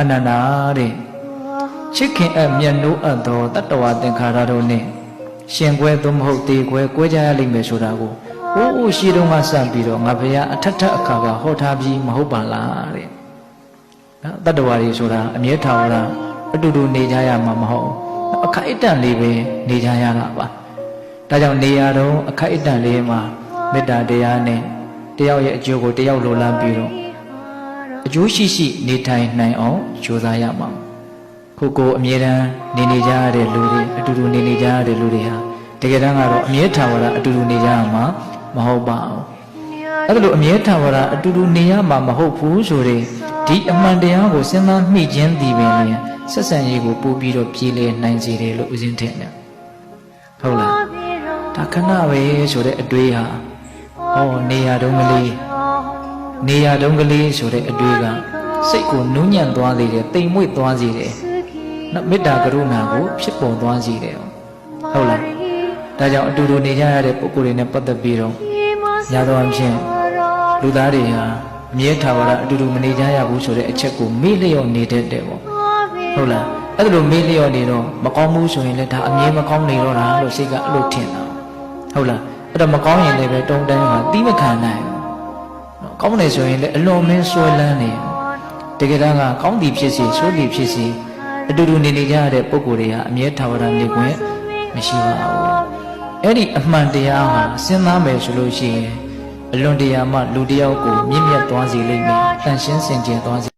အနန္နာတဲ့ချစ်ခင်အပ်မြတ်နိုးအပ်သောတတ္တဝသင်္ခါရတို့နဲ့ရှင်ကွဲသို့မဟုတ်တေကွဲကွဲကြရလိမ့်မယ်ဆိုတာကိုဟိုးရှိတုန်းကစပြီးတော့ငါဘုရားအထက်ထက်အခါကဟောထားပြီးမဟုတ်ပါလားတဲ့နော်တတ္တဝါတွေဆိုတာအမြဲထာဝရအတူတူနေကြရမှာမဟုတ်အခိုက်အတန့်လေးပဲနေကြရတာပါဒါကြောင့်နေရာတော့အခိုက်အတန့်လေးမှာမေတ္တာတရားနဲ့တယောက်ရဲ့အကျိုးကိုတယောက်လိုလားပြီးတော့အကျိုးရှိရှိနေထိုင်နိုင်အောင်ကြိုးစားရမှာခုကိုအမြဲတမ်းနေကြရတဲ့လူတွေအတူတူနေကြရတဲ့လူတွေဟာတကယ်တမ်းကတော့အမြဲထာဝရအတူတူနေကြရမှာမဟုတ်ပါဘူးအဲ့ဒါလို့အမြဲထာဝရအတူတူနေရမှာမဟုတ်ဘူးဆိုတဲ့ဒီအမှန်တရားကိုစဉ်းစားမိခြင်းဒီပင်လျင်ဆက်ဆံရေးကိုပို့ပြီးတော့ပြည်လည်နိုင်စေတယ်လို့ဦးဇင်းထင်တယ်ဟုတ်လားဒါခဏပဲဆိုတဲ့အတွေးဟာနေရာတုံးကလေးဆိုတဲ့အတွေးကစိတ်ကိုနူးညံ့သွားစေတယ်တိမ်မွေ့သွားစေတယ်နော်မေတ္တာကရုဏာကိုဖြစ်ပေါ်သွားစေတယ်ဟုတ်လားဒါကြောင့်အတူတူနေကြရတဲ့ပုဂ္ဂိုလ်တွေနဲ့ပတ်သက်ပြီးတော့ညာတော်အဖြစ်လူသားတွေဟာအမြဲထာဝရအတူတူမနေကြရဘူးဆိုတဲ့အချက်ကိုမေ့လျော့နေတတ်တယ်ပေါ့ဟုတ်လားအဲ့ဒါလိုမေ့လျော့နေတော့မကောင်းဘူးဆိုရင်လည်းဒါအမြဲမကောင်းနေတော့တာလို့စိတ်ကအဲ့လိုထင်တာဟုတ်လားအဲ့တော့မကောင်းရင်လည်းပဲတုံတန်းမှာတီးမခံနိုင်ဘူးကောင်းတယ်ဆိုရင်လည်းအလွန်မင်းဆွဲလန်းနေတကယ်တမ်းကကောင်းသည်ဖြစ်စီဆိုးသည်ဖြစ်စီအတူတူနေကြရတဲ့ပုဂ္ဂိုလ်တွေဟာအမြဲထာဝရနေခွင့်မရှိပါဘူးအဲ့ဒီအမှန်တရားဟာစဉ်းစားမယ်ဆိုလို့ရှိရင်အလွန်တရာမှလူတယောက်ကိုမြင့်မြတ်သွားစေလိမ့်မယ်တန်ရှင်းစင်ကြယ်သွားစေ